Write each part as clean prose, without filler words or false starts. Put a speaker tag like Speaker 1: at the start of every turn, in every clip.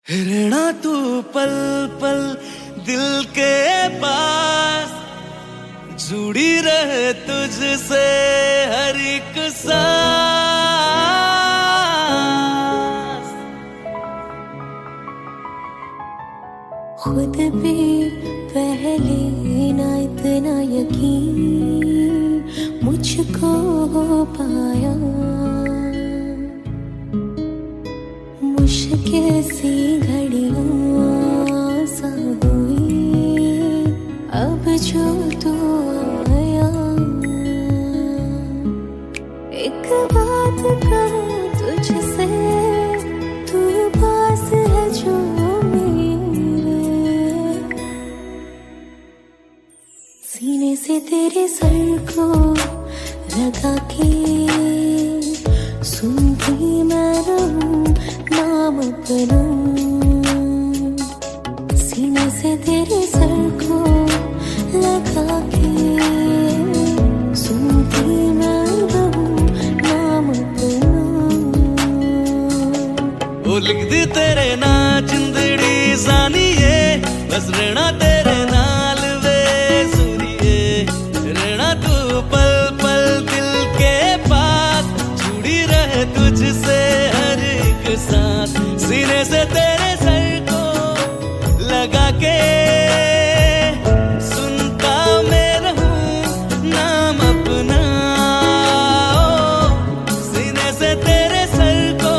Speaker 1: रहना तू पल पल दिल के पास, जुड़ी रहे तुझसे हर एक सांस।
Speaker 2: खुद भी पहले ना इतना यकीन मुझको हो पाया, मुश्किल सी घड़ियां सा हुई अब जो तू आया। एक बात कहूं तुझसे, तू पास है जो मेरे, सीने से तेरे सर को लगा के सुनती मैं रहूं नाम अपना। सीने से तेरे सर को लगा के सुनती मैं रहूं नाम अपना।
Speaker 1: वो लिख दी तेरे ना जिंदड़ी जानिए, बस रहना तेरे नाल वे सुनिए। रहना तू पल पल दिल के पास, जुड़ी रहे तुझसे हर एक सांस। सीने से तेरे सर को लगा के सुनता मैं रहूं नाम अपना। सीने से तेरे सर को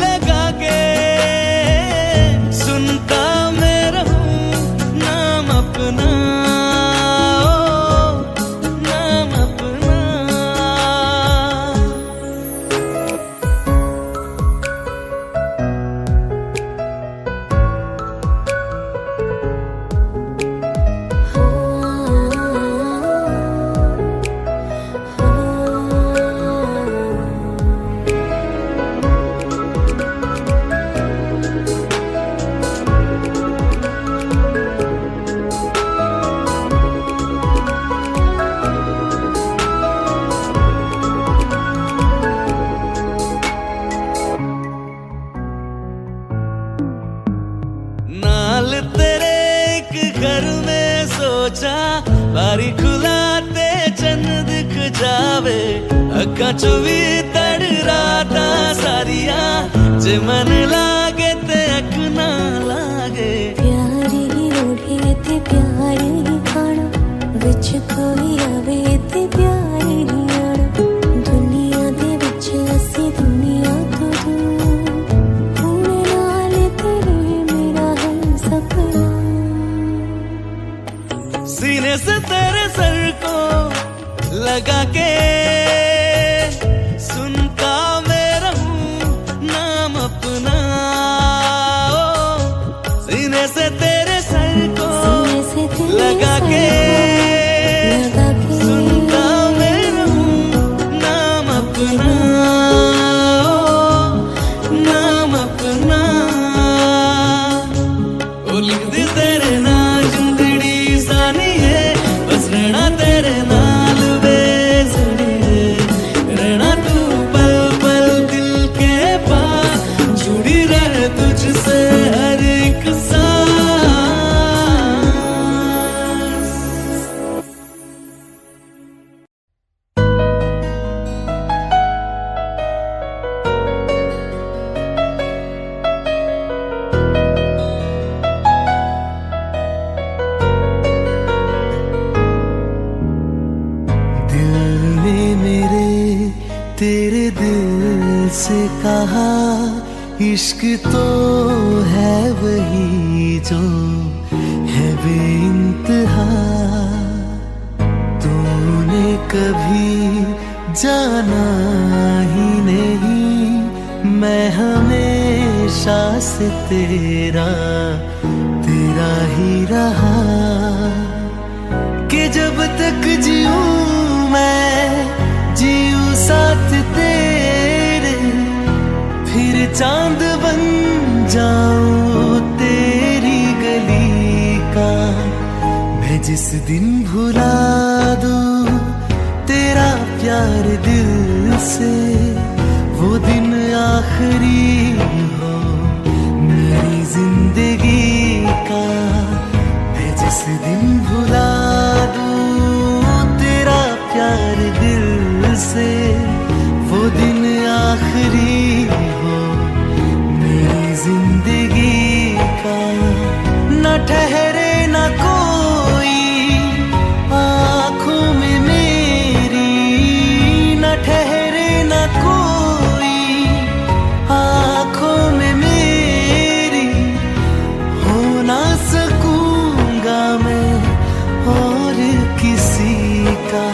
Speaker 1: लगा के सुनता मैं रहूं नाम अपना, नाम अपना। नाल तेरे एक घर में सोचा, बारी खुलाते चन्न दिख जावे। अखा चो भी तड़ राता सारिया, जे मन लागे ते अख ना लागे।
Speaker 2: प्यारी ओढ़े ते प्यार ही खाना, विच कोई आवे ते प्यार ही आना। दुनिया दे विच असी दुनिया तो दूर, हुण नाल तेरे मेरा है सपना।
Speaker 1: सीने से तेरे सर को लगा के सुनता मैं रहूं नाम अपना। सीने से तेरे सर को लगा के सुनता मैं रहूं नाम अपना, नाम अपना। ओ लिख दी तेरे ना जिंदड़ी जानिए, बस रहना तेरे नाल वे जुड़िए। रहना तू पल पल दिल के पास, जुड़ी रहे तुझसे हर एक सांस। दिल ने मेरे तेरे दिल से कहा, इश्क तो है वही जो है बेइंतहा। तूने कभी जाना ही नहीं, मैं हमेशा से तेरा तेरा ही रहा। कि जब तक जीऊं मैं जीऊं साथ तेरे, फिर चांद बन जाऊं तेरी गली का। मैं जिस दिन भुला दूं तेरा प्यार दिल से, वो दिन आखिरी हो मेरे जिंदगी का। न ठहरे न कोई आँखों में मेरी, न ठहरे न कोई आँखों में मेरी, हो ना सकूंगा मैं और किसी का।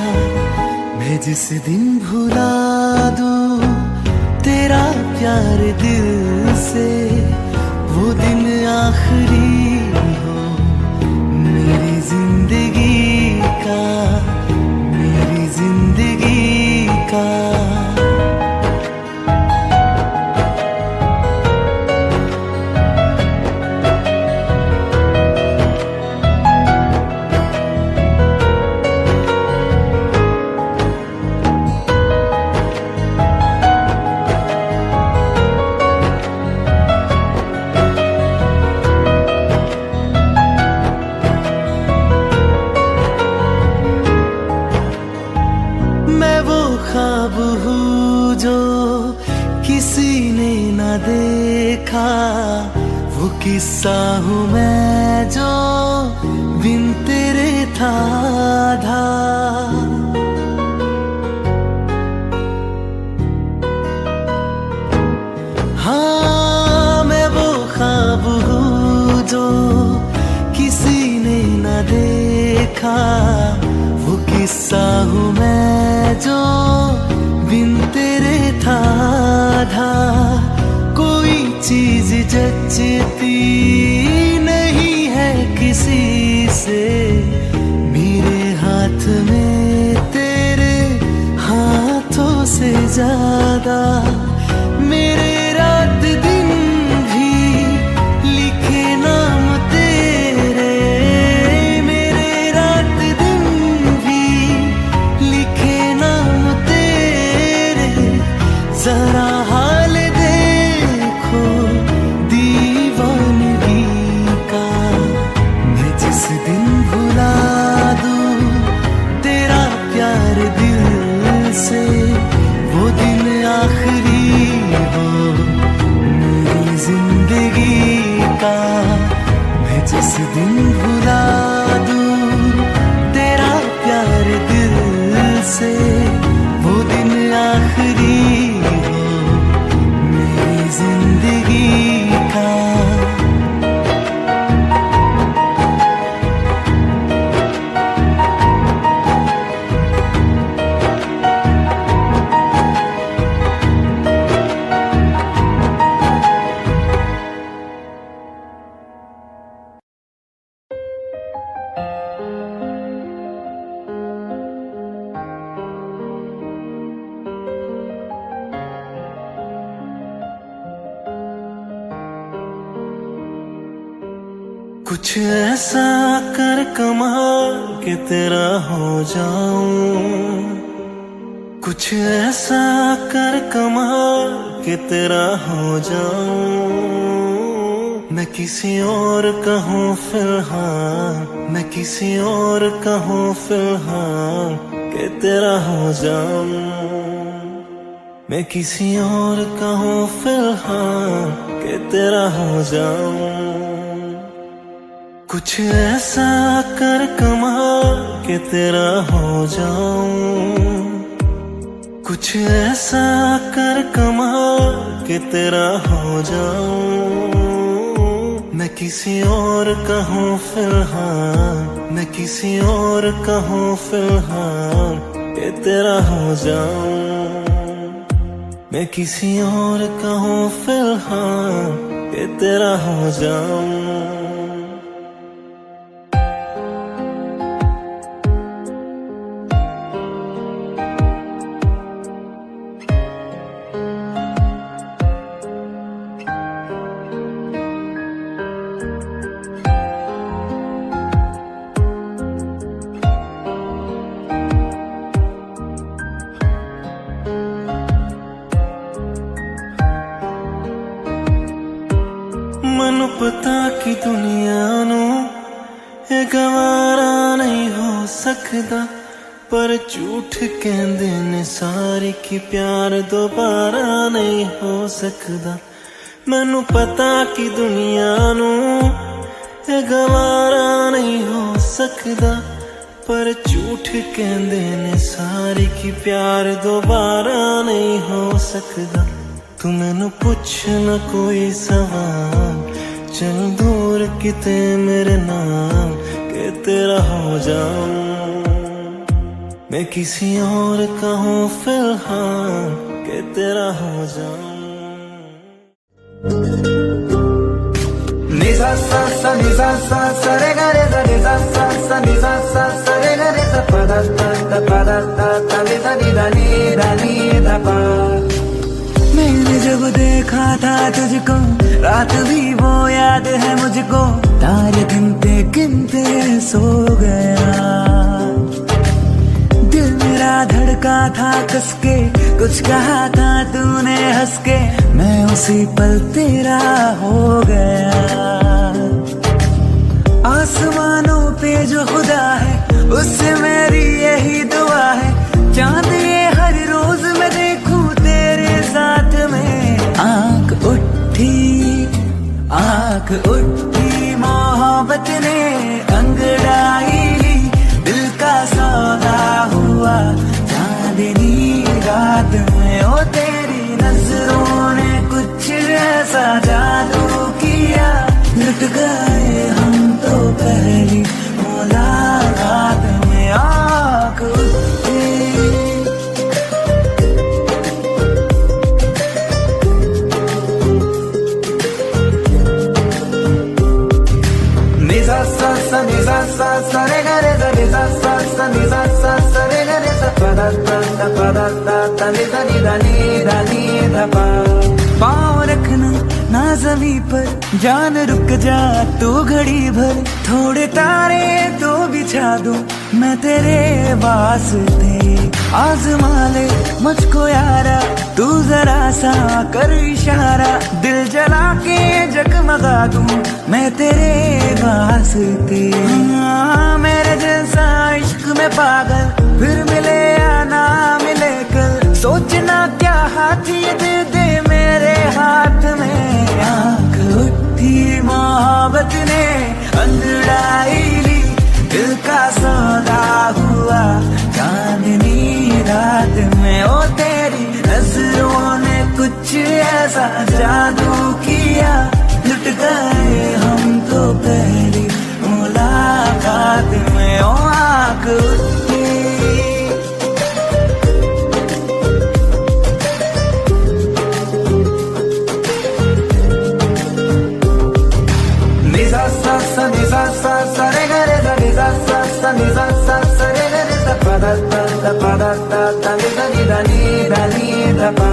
Speaker 1: मैं जिस दिन भुला दूं तेरा प्यार दिल से, वो दिन आखिरी हो मेरी जिंदगी का, मेरी जिंदगी का। ख्वाब हूँ जो किसी ने न देखा, वो किस्सा हूँ मैं जो बिन तेरे था आधा। हाँ मैं वो ख्वाब हूँ जो किसी ने न देखा, वो किस्सा हूँ मैं जो बिन तेरे था आधा। कोई चीज जचती नहीं है किसी से, मेरे हाथ में तेरे हाथों से ज्यादा। मेरे रात दिन भी लिखे नाम तेरे, मेरे रात दिन भी लिखे नाम तेरे। जरा हाल देखो दीवानगी का। मैं जिस दिन भुला दूं तेरा प्यार दिल से, वो दिन आखिरी हो मेरी जिंदगी का। मैं जिस दिन भुला दूं तेरा प्यार दिल से, वो दिन आखिरी हो मेरी जिंदगी का। कुछ ऐसा कर कमाल कि तेरा हो जाऊं, कुछ ऐसा कर कमाल कि तेरा हो जाऊं। मैं किसी और कहूँ फिलहाल, मैं किसी और कहूँ फिलहाल कि तेरा हो जाऊं। मैं किसी और कहूँ फिलहाल कि तेरा हो जाऊं। कुछ ऐसा कर कमाल कि तेरा हो जाऊं, कुछ ऐसा कर कमाल कि तेरा हो जाऊं। मैं किसी और कहूँ फिलहाल, मैं किसी और कहूँ फिलहाल कि तेरा हो जाऊं। मैं किसी और कहूँ फिलहाल कि तेरा हो जाऊं। ਮੈਨੂੰ ਪਤਾ ਕਿ ਦੁਨੀਆ ਨੂੰ ਇਹ ਗਵਾਰਾ ਨਹੀਂ ਹੋ ਸਕਦਾ, ਪਰ ਝੂਠ ਕਹਿੰਦੇ ਨੇ ਸਾਰੇ ਕਿ ਪਿਆਰ ਦੁਬਾਰਾ ਨਹੀਂ ਹੋ ਸਕਦਾ।
Speaker 3: मैनू पता कि दुनिया नू ये गवारा नहीं हो सकदा, पर झूठ कहंदे ने सारे कि प्यार दोबारा नहीं हो सकदा। तू मैनू पुछ न कोई सवाल, चल दूर किते मेरे नाम के तेरा हो जाऊं। मैं किसी और का हूँ फिलहाल के तेरा हो जाऊं।
Speaker 4: Ni sa sa sa ni sa sa sa re ga re sa ni sa sa sa ni sa sa sa re ga re sa pa da ta ni da ni da pa।
Speaker 5: मैंने जब देखा था तुझको रात भी वो याद है मुझको, तारे गिनते गिनते सो गया। दिल मेरा धड़का था कसके, कुछ कहा था तूने हंस के, मैं उसी पल तेरा हो गया। आसमानों पे जो खुदा है उससे मेरी यही दुआ है, चांद ये हर रोज मैं देखूं तेरे साथ में। आंख उठी मोहब्बत ने अंगड़ाई ली, दिल का सौदा हुआ चांदनी रात में। ओ तेरी नजरों ने कुछ ऐसा जादू किया, लुट गए हम तो पहली मुलाकात में। आँख उठी
Speaker 4: Ni sa sa sa ni sa sa sa re ga re sa ni sa sa sa ni sa sa sa re ga re sa pa da ta ni da ni da pa।
Speaker 5: पाँव रखना ना ज़मीं पर, जान रुक जा तू घड़ी भर, थोड़े तारे तो बिछा दूं मैं तेरे वास्ते। आज़मा ले मुझको यारा, तू जरा सा कर इशारा, दिल जला के जगमगा दूं मैं तेरे वास्ते। हाँ, मेरे जैसा इश्क में पागल फिर मिले या ना मिले कल, सोचना क्या हाथ ये दे दे मेरे हाथ में। आँख उठी मोहब्बत ने अंगड़ाई ली, दिल का सौदा हुआ चांदनी रात में। ओ तेरी नजरों ने कुछ ऐसा जादू किया, लुट गए हम तो पहली मुलाकात में। ओ आँख उठी
Speaker 4: Ni sa sa sa ni sa sa sa re ga re sa ni sa sa sa ni sa sa sa re ga re sa pa da ta ni da pa।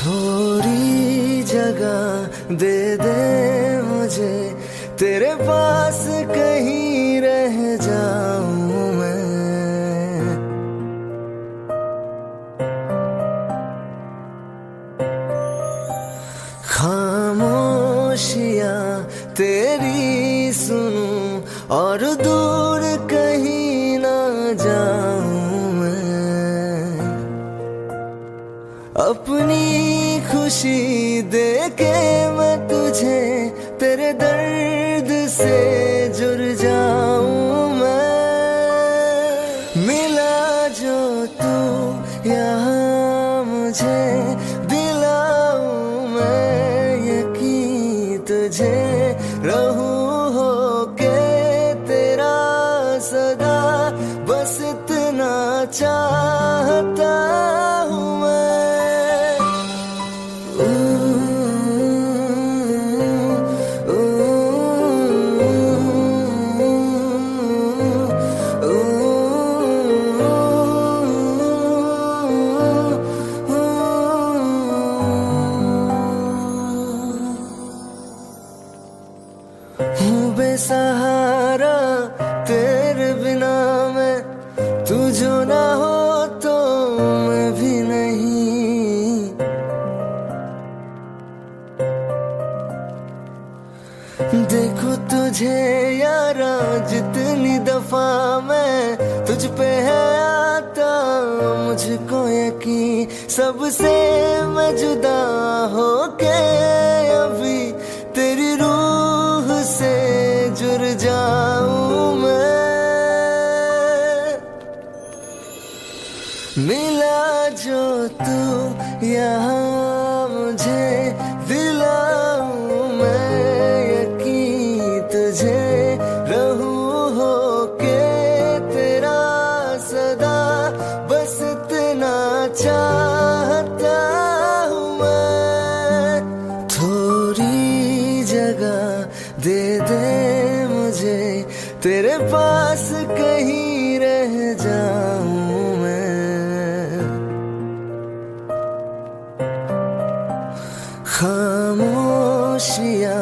Speaker 3: थोड़ी जगह दे दे मुझे, तेरे पास कहीं रह जाऊं मैं। खामोशियां तेरी सुनूं और दूर कहीं ना जाऊं मैं। अपनी खुशी दे के मैं तुझे तेरे दर्द से जुड़ जाऊं मैं। मिला जो तू यहाँ मुझे दिलाऊं मैं यकीन तुझे, रहूं होके तेरा सदा, बस इतना चाहता हूँ मैं। हूँ बेसहारा तेरे जो ना हो तो मैं भी नहीं। देखो तुझे यारा जितनी दफा मैं तुझ पे है आता, मुझको यकीन सबसे मैं जुदा होके अभी तेरी रूह से जुड़ जाऊं मैं। मिला जो तू यहाँ मुझे दिलाऊं मैं यकीन तुझे रहूं होके तेरा सदा, बस इतना चाहता हूँ मैं। थोड़ी जगह दे दे मुझे तेरे पास कहीं रह जाऊं मैं। खामोशियाँ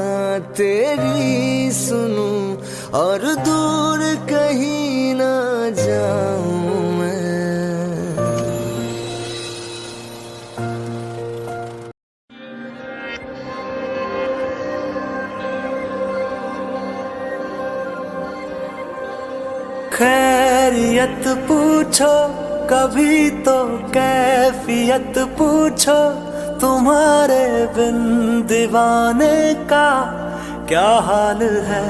Speaker 3: तेरी सुनूं और दूर कहीं ना जाऊं मैं।
Speaker 5: खैरियत पूछो कभी तो कैफियत पूछो, तुम्हारे बिन दीवाने का क्या हाल है।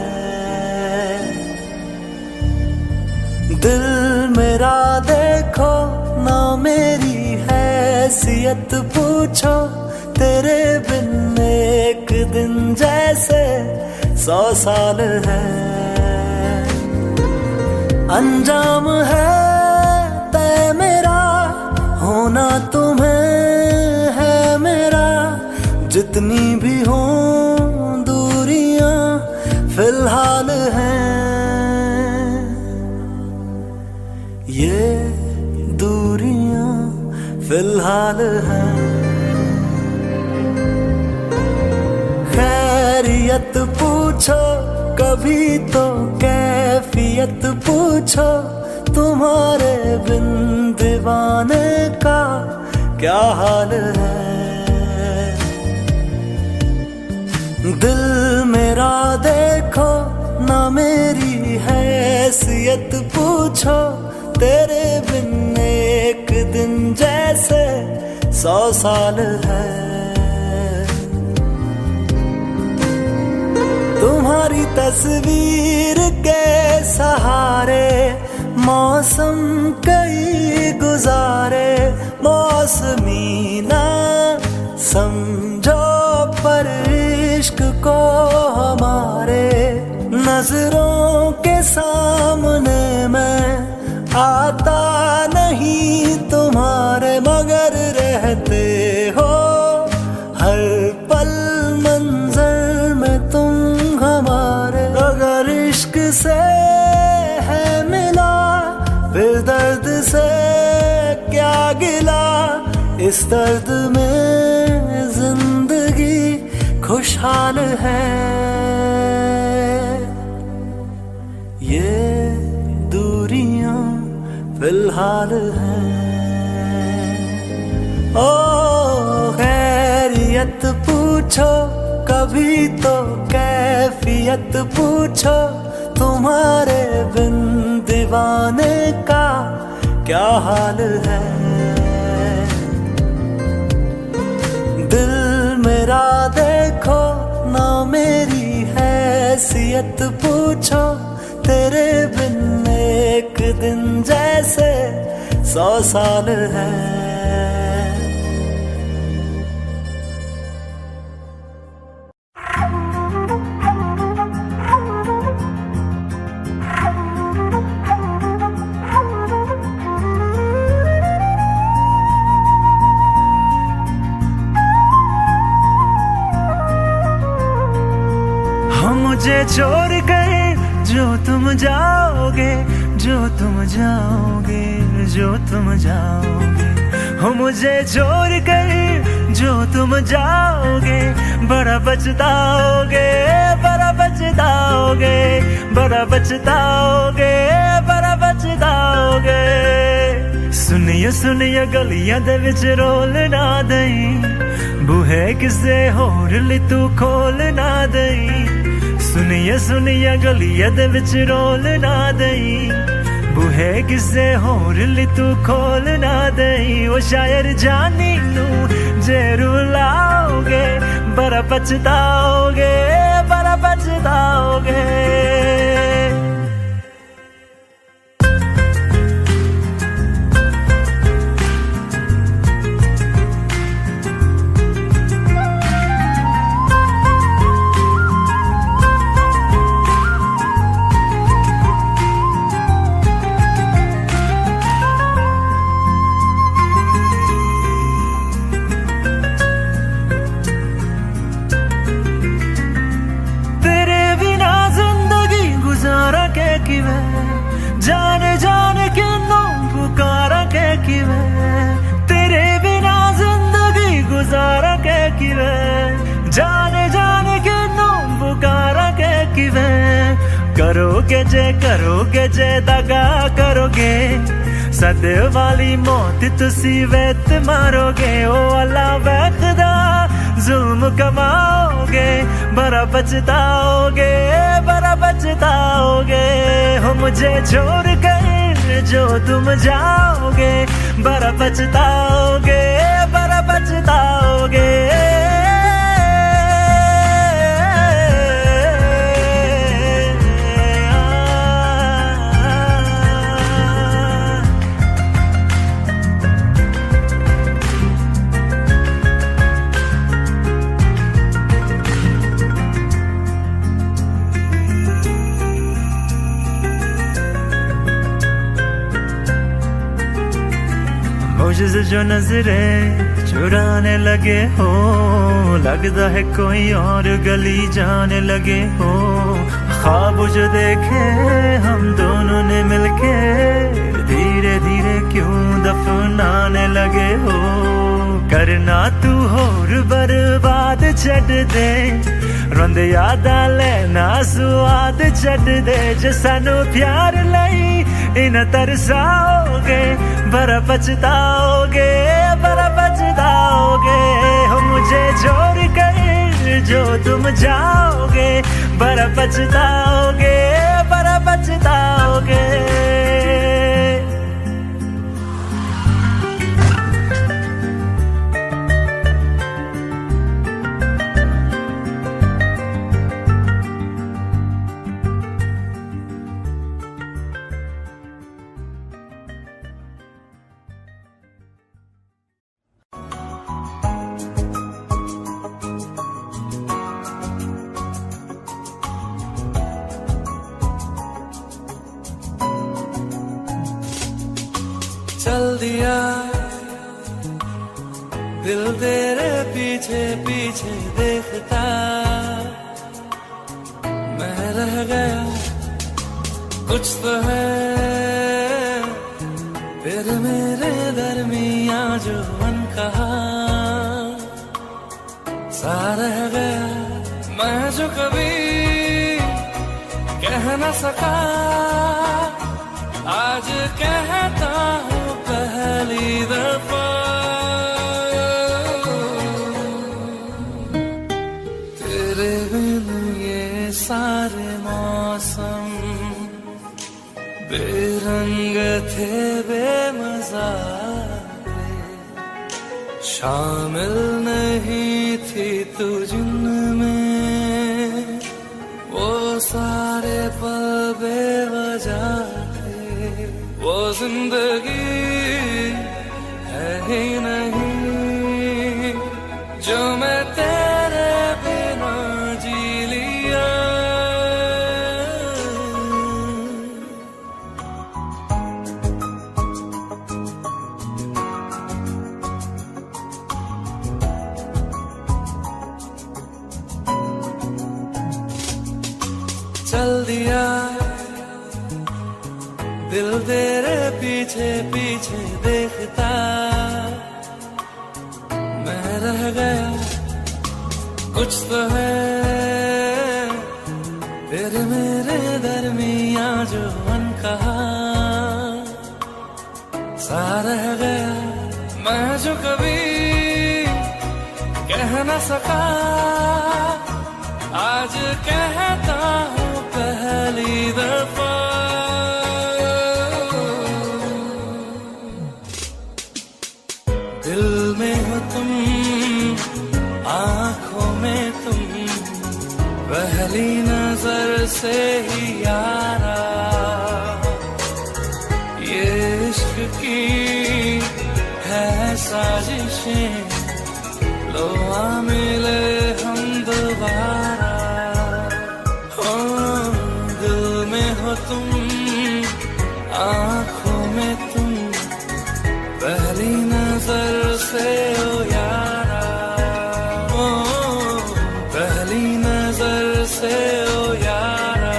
Speaker 5: दिल मेरा देखो ना मेरी हैसियत पूछो, तेरे बिन एक दिन जैसे 100 साल है। अंजाम है तय मेरा होना तुम्हें है मेरा, जितनी भी हो दूरियां फिलहाल हैं। ये दूरियां फिलहाल हैं। खैरियत पूछो कभी तो कैफियत पूछो, तुम्हारे बिन दीवाने का क्या हाल है। दिल मेरा देखो ना मेरी हैसियत पूछो, तेरे बिन एक दिन जैसे 100 साल है। तुम्हारी तस्वीर के सहारे मौसम कई गुजारे, मौसमी ना समझो पर इश्क को हमारे। नजरों के सामने मैं आता नहीं तुम्हारे, मगर रहते हो हर पल मंजर में तुम हमारे। अगर इश्क से है मिला फिर दर्द से क्या गिला, इस दर्द में जिंदगी खुशहाल है। ये दूरियां फिलहाल हैं। ओ खैरियत पूछो कभी तो कैफियत पूछो, तुम्हारे बिन दीवाने का क्या हाल है। दिल मेरा देखो ना मेरी हैसियत पूछो, तेरे बिन एक दिन जैसे 100 साल है। मुझे छोड़ कर जो तुम जाओगे, जो तुम जाओगे, जो तुम जाओगे, हो मुझे छोड़ कर जो तुम जाओगे, बड़ा पछताओगे, बड़ा पछताओगे, बड़ा पछताओगे, बड़ा पछताओगे।
Speaker 3: ਸੁਣੀਏ ਗਲੀਆਂ ਦੇ ਵਿੱਚ ਰੋਲ ਨਾ ਦਈ, ਬੂਹੇ ਕਿਸੇ ਹੋਰ ਲਈ ਤੂੰ ਖੋਲ ਨਾ ਦਈ। ਸੁਣੀਏ ਗਲੀਆਂ ਦੇ ਵਿੱਚ ਰੋਲ ਨਾ ਦਈ, ਬੂਹੇ ਕਿਸੇ ਹੋਰ ਲਈ ਤੂੰ ਖੋਲ ਨਾ ਦਈ। ਉਹ ਸ਼ਾਇਰ ਜਾਨੀ ਨੂੰ ਜੇ ਰੁਲਾਓਗੇ ਬੜਾ ਪਛਤਾਓਗੇ, ਬੜਾ ਪਛਤਾਓਗੇ। जान जान किन्नों पुकारा के किवें, तेरे बिना जिंदगी गुजारा के किवें। जान जान किन्नों पुकारा के किवें, करोगे जे दगा करोगे, सद वाली मौत तुसी वेत मारोगे। ओ अल्लाह वैखदा जुल्म कमाओगे, बड़ा पछताओगे, बड़ा पछताओगे। हो मुझे छोड़ कर जो तुम जाओगे, बड़ा पछताओगे, बड़ा पछताओगे। मुझसे जो नजरे चुराने लगे हो, लगता है कोई और गली जाने लगे हो। ख्वाब जो देखे हम दोनों ने मिलके, धीरे धीरे क्यों दफनाने लगे हो। करना तू होर बर्बाद छड़ दे, रोंद यादा लेना स्वाद छड़ दे। जे सानू प्यार लई इन तरसाओगे, बड़ा पछताओगे, बड़ा पछताओगे। हो मुझे छोड़ कर जो तुम जाओगे, बड़ा पछताओगे, बड़ा पछताओगे।
Speaker 1: चल दिया दिल तेरे पीछे पीछे देखता, मैं रह गया कुछ तो है फिर मेरे दरमियां जो अनकहा सा रह गया। मैं जो कभी कह न सका, आज कहता हूँ पहली दफा। तेरे बिन ये सारे मौसम बेरंग थे, बेमजा थे, शामिल नहीं थी तू जिनमें। वो सारे पल बेवजह, वो जिंदगी है ही नहीं जो मैं तेरे बिना जी लिया। चल दिया दिल तेरे पीछे पीछे देखता, मैं रह गया कुछ तो है फिर मेरे दरमियां जो अनकहा
Speaker 3: सा रह गया मैं जो कभी कह न सका, आज कहता हूँ पहली दफा। दिल में हो तुम, आंखों में तुम, पहली नजर से ही यारा, ये इश्क की है साजिशें, लो आ मिले हम दोबारा। हो दिल में हो तुम, आंखों में तुम, पहली नजर से ओ यारा, ओ पहली नजर से ओ यारा।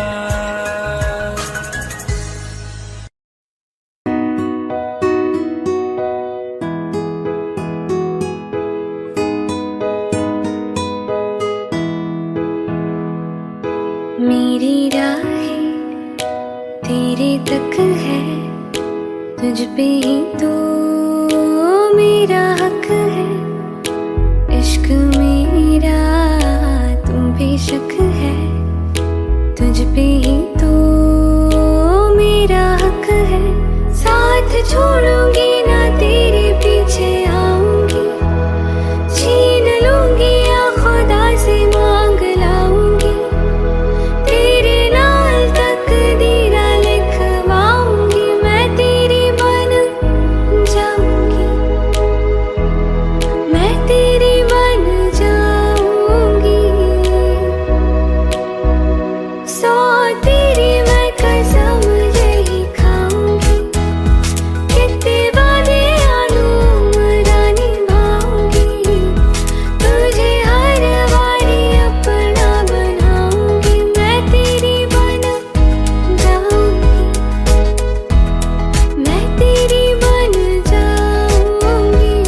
Speaker 2: मेरी राहें तेरे तक है, तुझ पे ही तो मेरा हक है। इश्क मेरा तुम बेशक है, तुझ पे ही तो मेरा हक है। साथ छोड़ूंगी ना तेरे पीछे आऊंगी, छीन लूंगी या खुदा से मांग लाऊंगी, तेरे नाल तकदीरा लिखवाऊंगी, मैं तेरी बन जाऊंगी, मैं तेरी बन जाऊंगी। सौ तेरी मैं कसम यही खाऊंगी, कितने वादे आलूमरा निभाऊंगी, तुझे हर बारी अपना बनाऊंगी, मैं तेरी बन जाऊंगी, मैं तेरी बन जाऊंगी।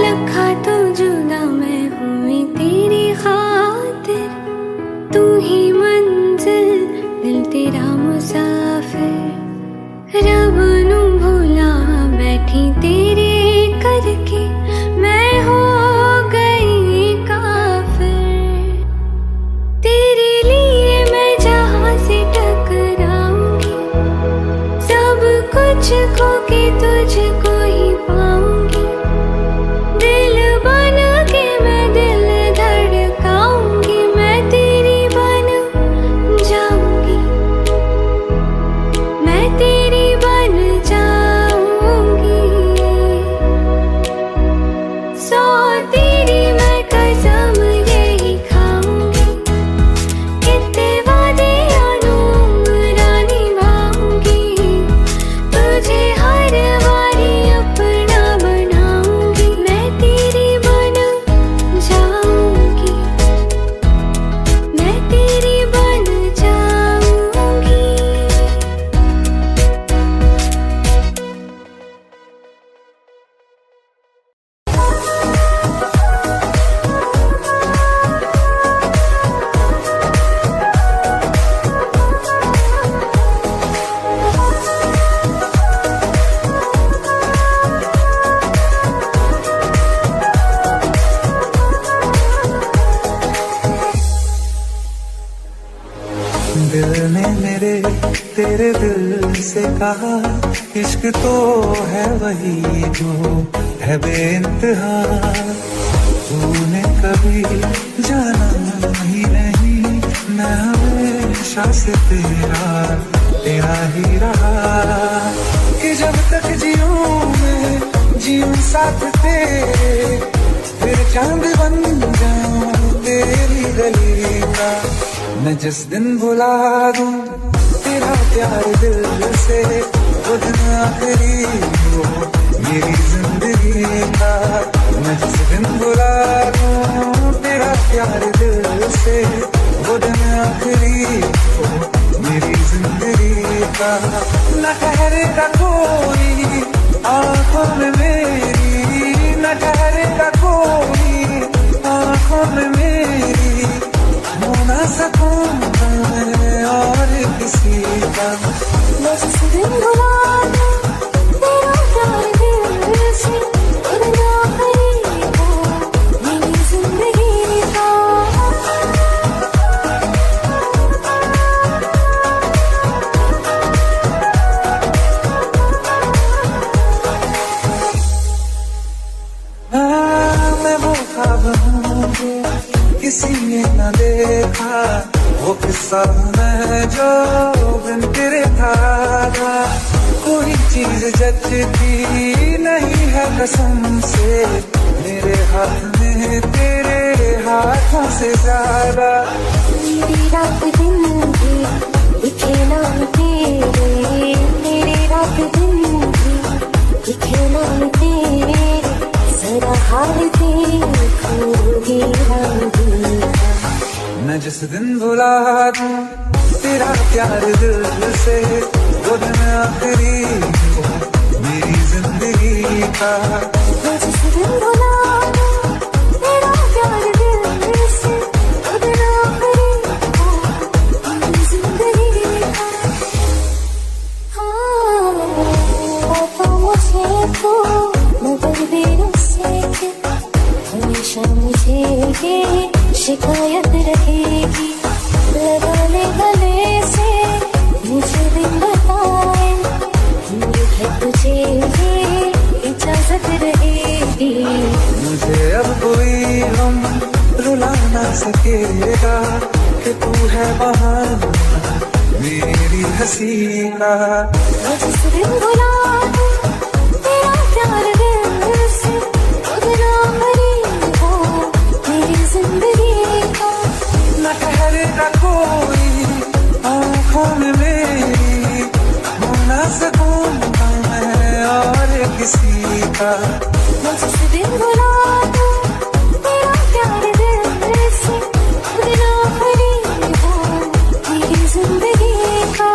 Speaker 2: लखा तो जुदा मैं हुई तेरी खातिर, तू ही मंजिल दिल तेरा मुसाफिर, रब नू भुला बैठी तेरे करके, मैं हो गई काफिर। तेरे लिए मैं जहां से टकराऊंगी, सब कुछ खो के तुझको ही पाऊंगी, दिल बन के मैं दिल धड़काऊंगी, मैं तेरी बन जाऊंगी, मैं तेरी बन जाऊंगी। सौ तेरी मैं कसम यही खाऊंगी, कितने वादे आलूमरा निभाऊंगी, तुझे हर बारी अपना बनाऊंगी, मैं तेरी बन जाऊंगी, मैं तेरी बन जाऊंगी।
Speaker 5: दिल ने मेरे तेरे दिल से कहा, इश्क तो है वही जो है बेइंतहा। तूने कभी जाना ही नहीं, मैं हमेशा से तेरा ही रहा, कि जब तक जीऊं मैं जीऊं साथ तेरे, फिर चांद बन जाऊं तेरी गली का। मैं जिस दिन भुला दूं तेरा प्यार दिल से, वो दिन आखिरी हो मेरी जिंदगी का। मैं जिस दिन भुला दूं तेरा प्यार दिल से, का न ठहरेगा कोई आंखों में मेरी, न ठहरेगा कोई आंखों में मेरी, हो ना सकूंगा मैं और किसी का।
Speaker 2: मैं जिस दिन भुला दूं तेरा प्यार दिल से, खुद ना करेगा मेरी जिंदगी का।
Speaker 5: मैं वो ख्वाब हूँ किसी ने न देखा, वो किस्सा है जो बिन तेरे था। कोई चीज जचती नहीं है कसम से, मेरे हाथ में तेरे हाथों से ज्यादा।
Speaker 2: मेरी रात दिन भी दिखे नाम तेरे, मेरी रात दिन भी दिखे नाम तेरे, जरा हाल देखूंगी हम दिल का।
Speaker 5: मैं जिस दिन भुला दूं तेरा प्यार दिल से, वो दिन आखिरी हो मेरी जिंदगी का।
Speaker 2: मैं जिस दिन भुला दूं तेरा प्यार दिल से, वो दिन आखिरी हो मेरी जिंदगी का। हाँ, तो मुझे तो मगर देर से हमेशा मुझे ये शिकायत रहेगी। लगा ले गले से मुझे दिन बताए, दूर है तुझे ये इजाजत रहेगी।
Speaker 5: मुझे अब कोई गम रुला ना सकेगा कि तू है बहाना मेरी हंसी का।
Speaker 2: मैं जिस दिन भुला दूं तेरा प्यार दिल से, खुद ना करेगा मेरी जिंदगी का।
Speaker 5: न ठहरेगा कोई आंखों में मेरी, हो ना सकूंगा मैं और किसी का।
Speaker 2: मैं जिस दिन भुला दूं तेरा प्यार दिल से, खुद ना करेगा मेरी जिंदगी का।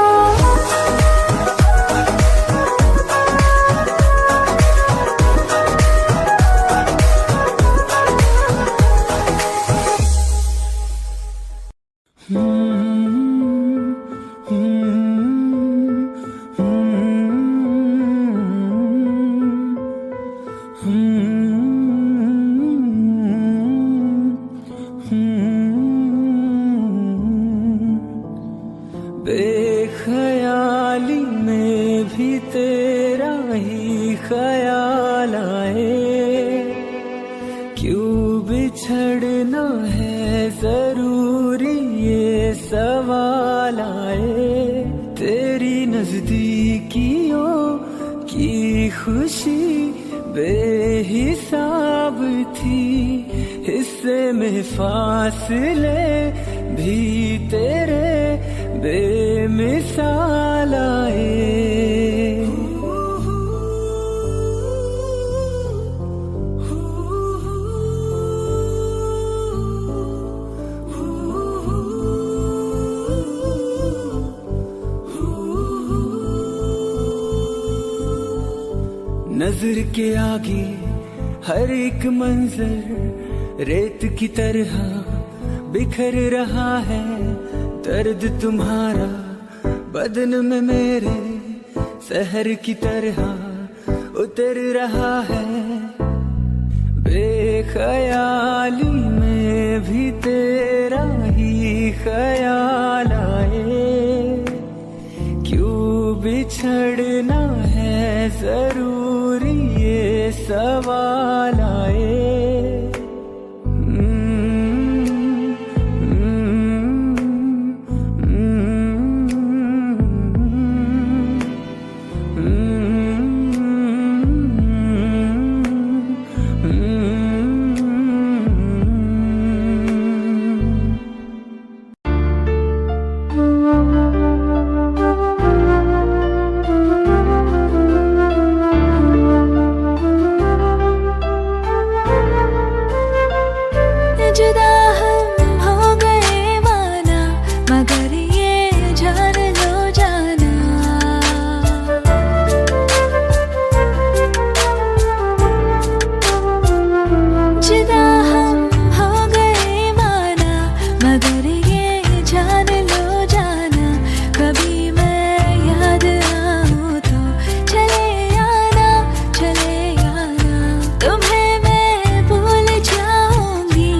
Speaker 1: बेख्याली में भी तेरा ही ख्याल आए, क्यों बिछड़ना है जरूरी ये सवाल आए। तेरी नजदीकियों की खुशी बेहिसाब थी, हिस्से में फासले भी तेरे बेमिसाल आए। नजर के आगे हर एक मंजर रेत की तरह बिखर रहा है, दर्द तुम्हारा बदन में मेरे शहर की तरह उतर रहा है। बेख्याली में भी तेरा ही ख्याल आए, क्यों बिछड़ना है जरूरी ये सवाल आए।
Speaker 2: मगर ये जान लो जाना, कभी मैं याद आऊं तो चले आना, चले आना। तुम्हें मैं भूल जाऊंगी,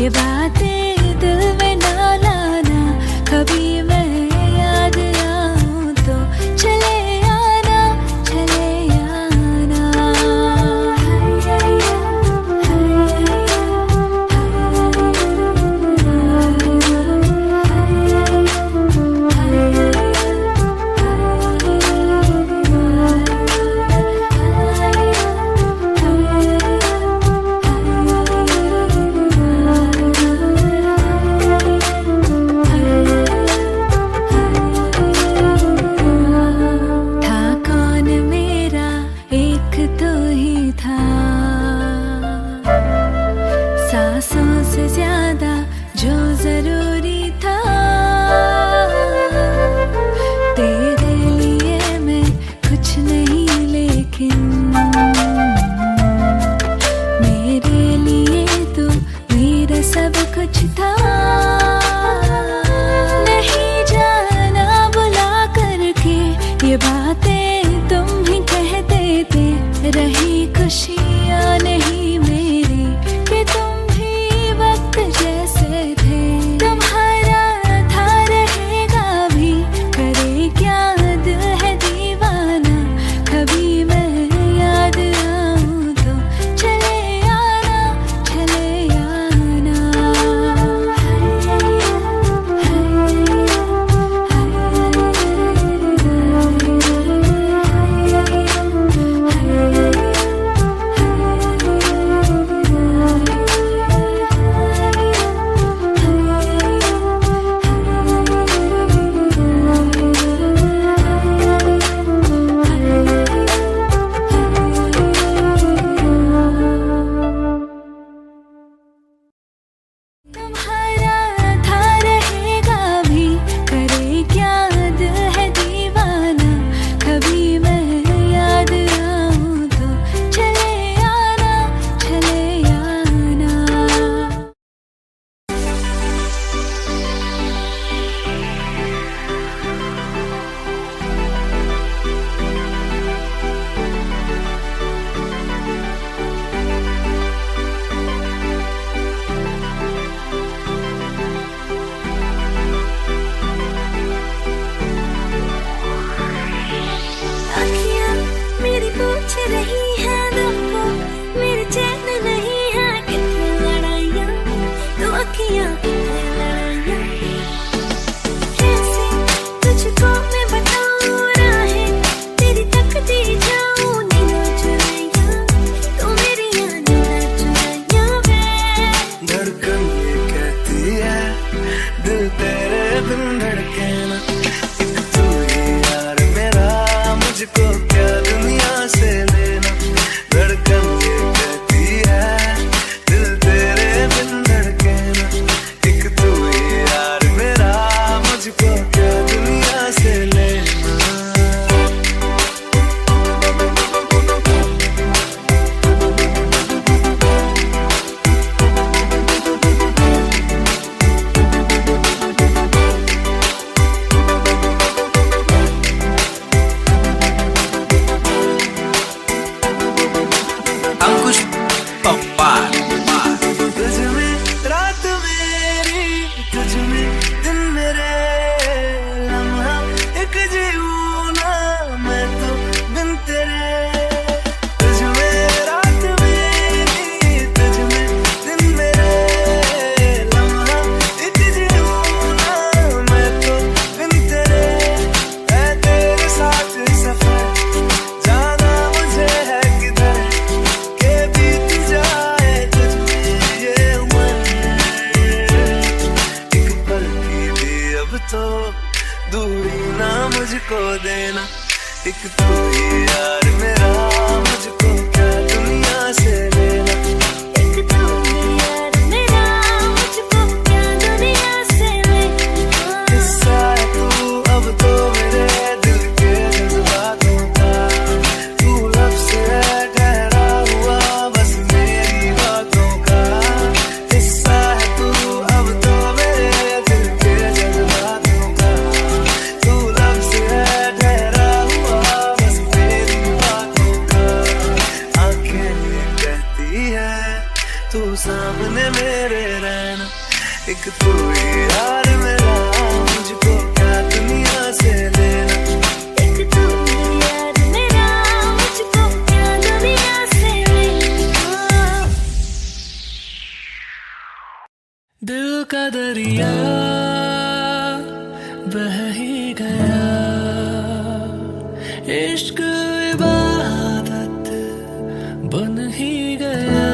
Speaker 2: ये बातें दिल में ना लाना, कभी मैं याद आऊं तो चले आना, चले आना। था कौन मेरा एक तो ही था, सांसों से ज्यादा जो जरूरी था। तेरे लिए मैं कुछ नहीं, लेकिन मेरे लिए तो मेरा सब कुछ था। नहीं जाना बुला करके ये बातें तुम ही कहते थे, रही खुशियाँ नहीं मेरी कि तुम भी वक्त जैसे थे। तुम्हारा था रहेगा भी, करे क्या दिल है दीवाना, कभी मैं याद आऊं तो चले आना, चले आना। तुम्हारा था रहेगा भी, करे क्या दिल है दीवाना, कभी मैं याद आऊं तो चले आना, चले आना। अखियाँ मेरी पूछ रही है दिल को, मेरे चैन नहीं है, कितनी लड़ाइयाँ तो अखियाँ, कितनी लड़ाइयाँ। कैसे तुझको मैं बताऊँ राहें, तेरी तकती जाऊँ नींद चुराइयाँ, तो मेरी याद चुराइयाँ मैं।
Speaker 3: धड़कन ये कहती है दिल तेरे बिन धड़के ना, एक तू ही यार मेरा, मुझको क्या दुनिया से लेना। धड़कन ये कहती है दिल तेरे बिन धड़के ना, एक तू ही यार मेरा, मुझको क्या दुनिया से लेना।
Speaker 5: अंकुश पप्पा।
Speaker 3: तुझ में रात मेरी, तुझ में दिन मेरे, लम्हा एक जीऊँ ना मैं तो बिन तेरे। तुझ में रात मेरी, तुझ में दिन मेरे, लम्हा एक जीऊँ ना मैं तो बिन तेरे। है तेरे साथ सफर, जाना मुझे है किधर, के बीत जाए तुझ में ये उम्र। एक पल की भी अब तो दूरी ना मुझको देना, एक तू ही यार मेरा, मुझको क्या दुनिया से लेना।
Speaker 2: एक तू ही यार मेरा, मुझको क्या दुनिया से लेना।
Speaker 3: किस्सा है तू अब तो मेरे दिल के जज्बातों का, तू लफ्ज़ है ठहरा हुआ बस मेरी बातों का। किस्सा है तू अब तो मेरे कोई यार मिला मुझको क्या दुनिया से लेना।
Speaker 2: एक तू यार मेरा मुझको क्या दुनिया से लेना।
Speaker 1: दिल का दरिया बह ही गया, इश्क इबादत बन ही गया।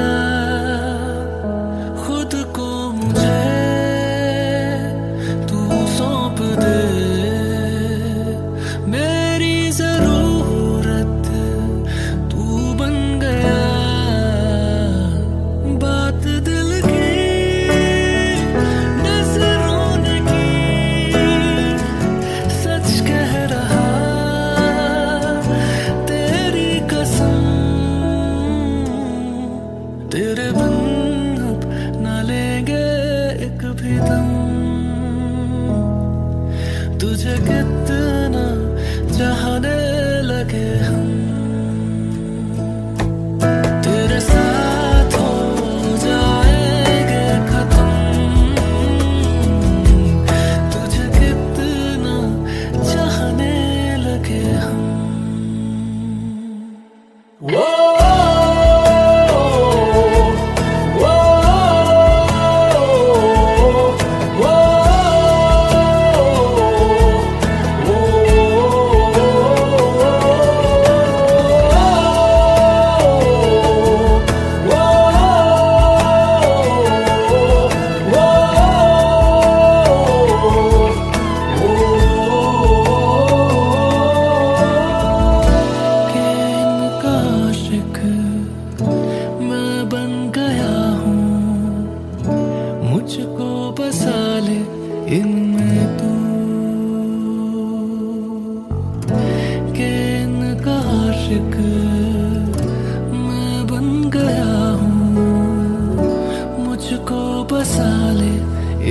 Speaker 1: खुद को मुझे तू सौंप दे, मेरी जरूरत तू बन गया। बात दिल की नजरों ने की, सच कह रहा तेरी कसम। तेरे बिन अब न लेंगे एक भी दम। तुझे कितना चाहने लगे हम, तेरे साथ हो जाएंगे खत्म। तुझे कितना चाहने लगे हम। वो मैं बन गया हूँ, मुझको बसा ले इनमें तू। के इनका आशिक मैं बन गया हूँ, मुझको बसा ले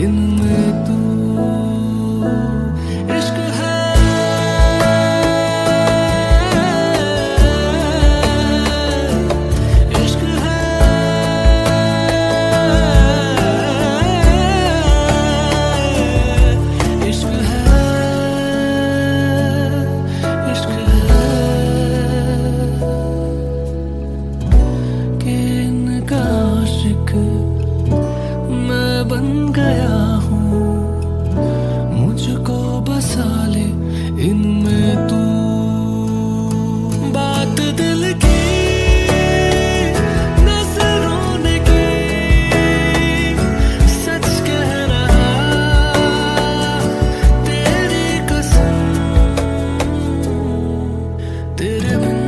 Speaker 1: इनमें तू। इश्क है बन गया हूँ, मुझको बसा ले इनमें तू। बात दिल की नजरों ने की, सच कह रहा तेरी कसम। तेरे बिन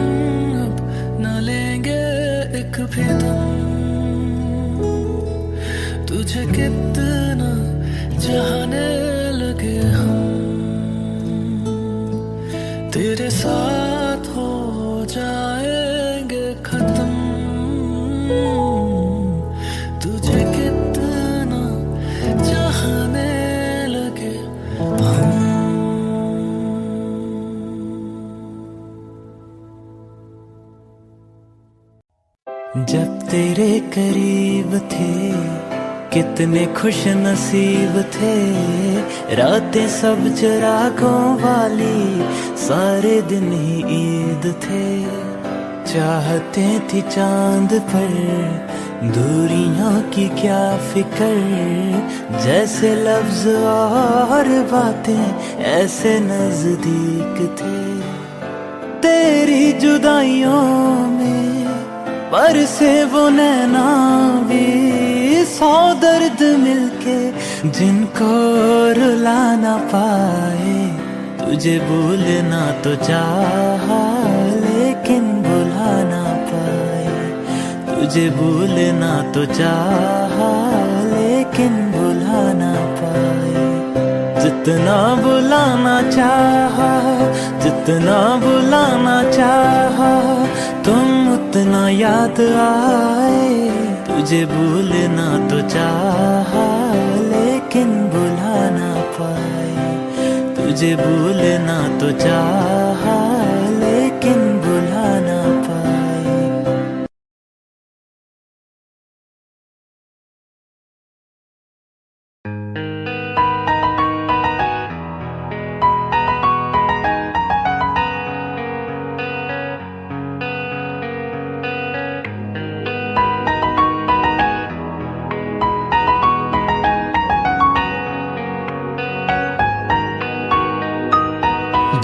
Speaker 1: अब न लेंगे एक भी दम। तुझे कितना चाहने लगे हम, तेरे साथ हो जाएंगे खत्म। तुझे कितना चाहने लगे हम।
Speaker 5: जब तेरे करीब थे कितने खुश नसीब थे, रातें सब चिरागों वाली, सारे दिन ही ईद थे। चाहते थी चांद पर, दूरियों की क्या फिक्र, जैसे लफ्ज और बातें ऐसे नजदीक थे। तेरी जुदाइयों में बरसे वो नैना भी, 100 दर्द मिलके जिनको रुला ना पाए। तुझे भूलना तो चाहा लेकिन भुला ना पाए। तुझे भूलना तो चाहा लेकिन भुला ना पाए। जितना बुलाना चाहा, जितना बुलाना चाहा, तुम उतना याद आए। तुझे भूलना तो चाहा लेकिन भुला ना पाए। तुझे भूलना तो चाहा लेकिन भुला ना पाए।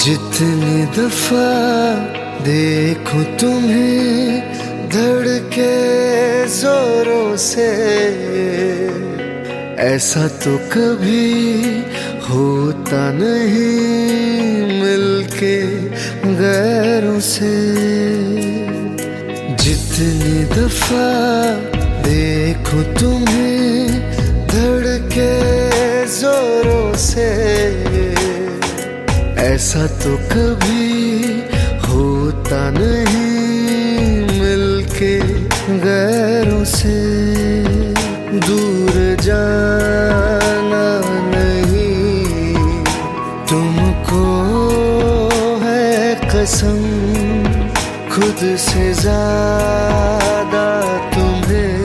Speaker 3: जितनी दफा देखूं तुम्हें धड़के जोरों से, ऐसा तो कभी होता नहीं मिलके गैरों से। जितनी दफा देखूं तुम्हें धड़के जोरों से, ऐसा तो कभी होता नहीं मिलके गैरों से। दूर जाना नहीं तुमको है कसम, खुद से ज्यादा तुम्हें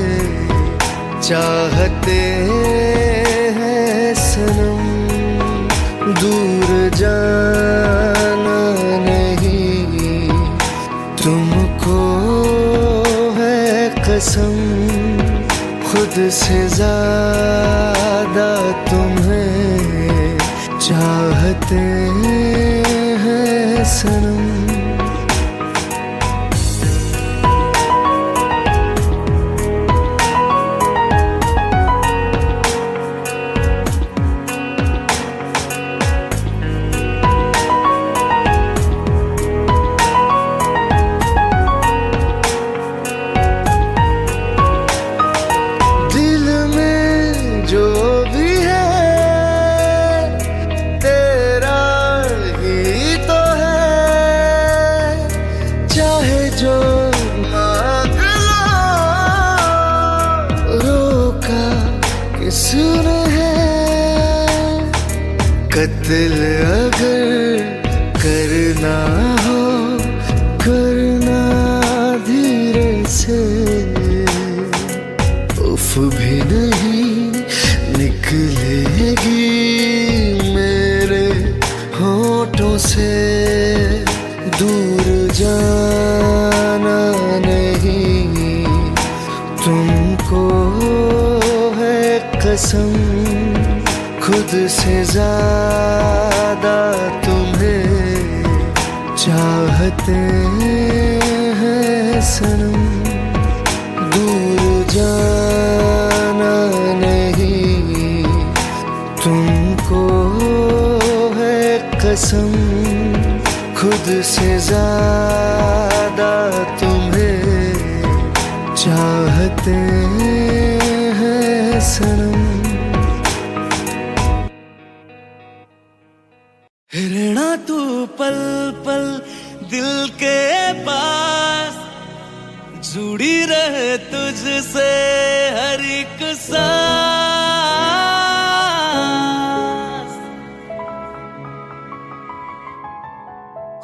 Speaker 3: चाहते हैं सनम। दूर जाना नहीं तुमको है कसम, खुद से ज्यादा तुम्हें चाहते हैं सनम। किसने है कत्ल अगर करना हो, करना धीरे से। उफ भी नहीं निकलेगी मेरे होठों से। दूर जाना नहीं तुमको कसम, खुद से ज्यादा तुम्हें चाहते हैं सनम। दूर जाना नहीं तुमको है कसम, खुद से ज्यादा तुम्हें चाहते हैं सनम।
Speaker 1: रहना तू पल पल दिल के पास, जुड़ी रहे तुझसे हर एक सांस।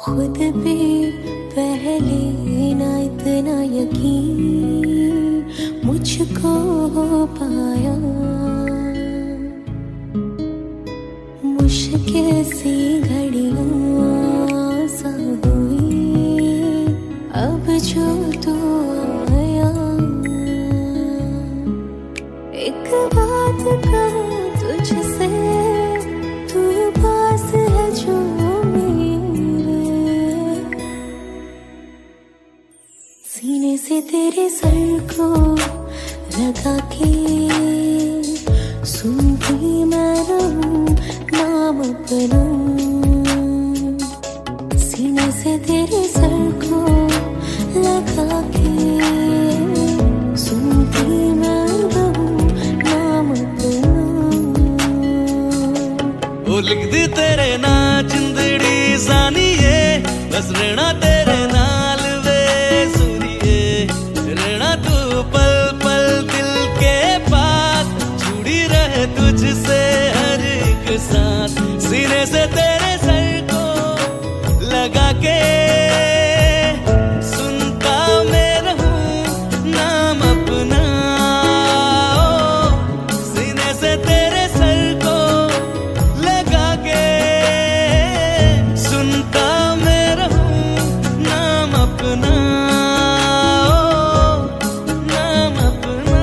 Speaker 2: खुद पे पहले ना इतना यकीन मुझको हो पाया, मुश्किल सी घड़ियां सा हुई अब जो तू आया। एक बात कहूँ तुझसे, तू पास है जो मेरे, सीने से तेरे सर को लगा के सुनती मैं रहूं नाम अपना। सीने से तेरे सर को लगा के सुनती मैं रहूं नाम अपना।
Speaker 1: वो लिख दी तेरे ना जिंदड़ी जानिए, बस रहना तेरे नाल वे सुनिए। रहना तू पल पल दिल के पास, जुड़ी रहे तुझसे हर एक सांस। सीने से तेरे सर को लगा के सुनता मैं रहूं नाम अपना। सीने से तेरे सर को लगा के सुनता मैं रहूं नाम अपना, नाम अपना।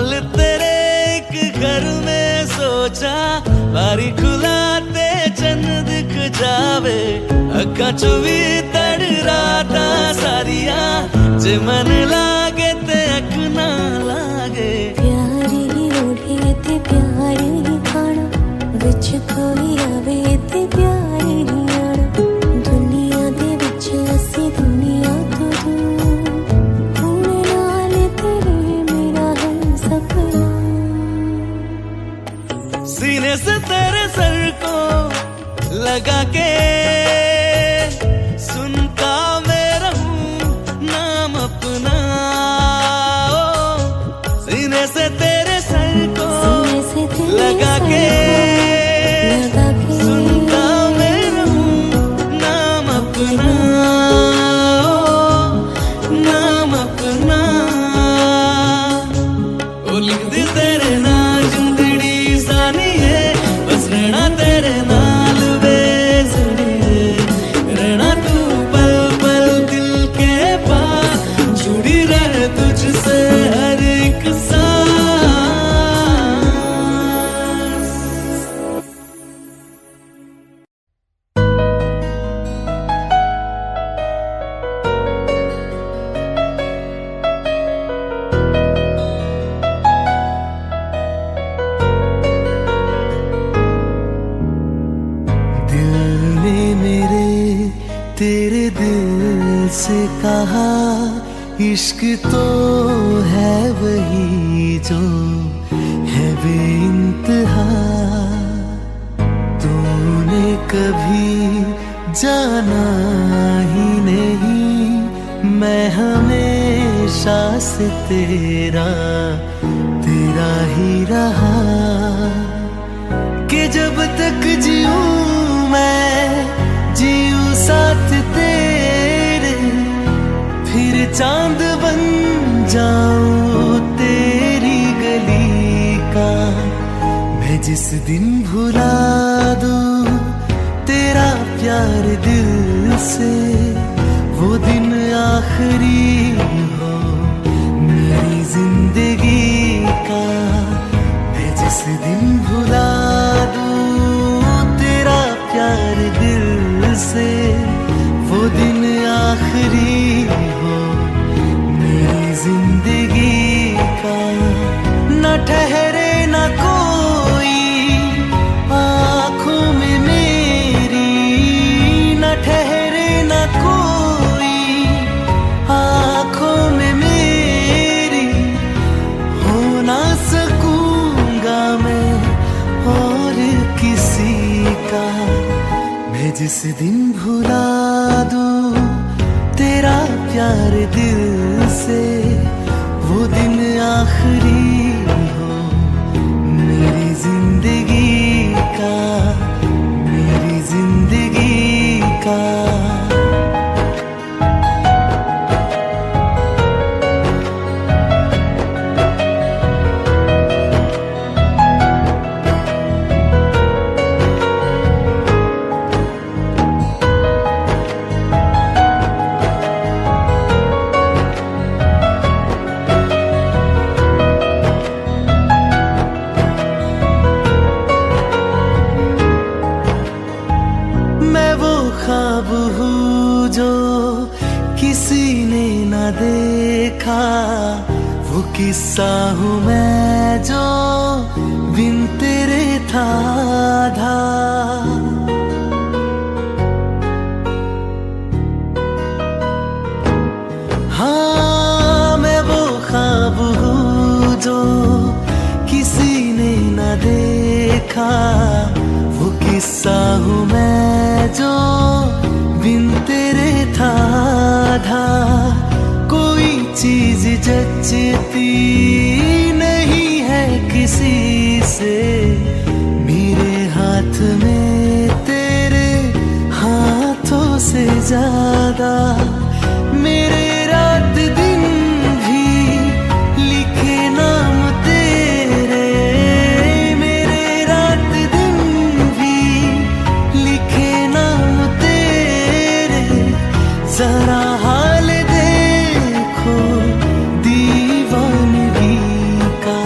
Speaker 1: हाल तेरे एक घर में सोचा, बारी खुलाते चंद दिख जावे, अखा चुवी तड़ राता सारिया, जे मन लागे ते अख ना लागे।
Speaker 2: प्यार ही ओढ़े ते प्यार ही खाना, विच कोई आवे ते प्यार ही आना, दुनिया दे विच असी दुनिया तो दूर, हुण नाल तेरे मेरा है सपना।
Speaker 1: सीने से तेरे सर को लगा के सुनता मैं रहूं नाम अपना, सीने से तेरे सर को
Speaker 2: सीने से तेरे
Speaker 1: लगा के सुनता मैं रहूं नाम अपना, नाम अपना। ओ लिख दे तेरे नाल जिंदड़ी सानी है, बस रहना तेरे नाल वे जुड़िए, रहना तू पल पल दिल के पास, जुड़ी रहे तुझसे हर एक सांस।
Speaker 3: दिल ने मेरे तेरे दिल से कहा, इश्क तो है वही जो है बेइंतहा, तूने कभी जाना ही नहीं, मैं हमेशा से तेरा तेरा ही रहा, कि जब तक जीऊं मैं जीऊं साथ तेरे, फिर चांद बन जाऊं तेरी गली का, मैं जिस दिन भुला दूं तेरा प्यार दिल से, वो दिन आखिरी हो मेरी जिंदगी का, मैं जिस दिन भुला दूं तेरा प्यार दिल से, वो दिन आखिरी हो मेरी जिंदगी का। न ठहरे न कोई आँखों में मेरी, न ठहरे न कोई आँखों में मेरी, हो ना सकूंगा मैं और किसी का, मैं जिस दिन भुला दूं तेरा प्यार दिल से, वो दिन आखिरी हो मेरी जिंदगी का, मेरी जिंदगी का। ख्वाब हूँ जो किसी ने न देखा, वो किस्सा हूँ मैं जो बिन तेरे था आधा। हाँ मैं वो ख्वाब हूँ जो किसी ने न देखा, वो किस्सा हूँ मैं जो बिन तेरे था आधा। कोई चीज जचती नहीं है किसी से, मेरे हाथ में तेरे हाथों से ज्यादा। मेरे रात दिन भी लिखे नाम तेरे, मेरे रात दिन भी लिखे नाम तेरे। जरा हाल देखो दीवानगी का,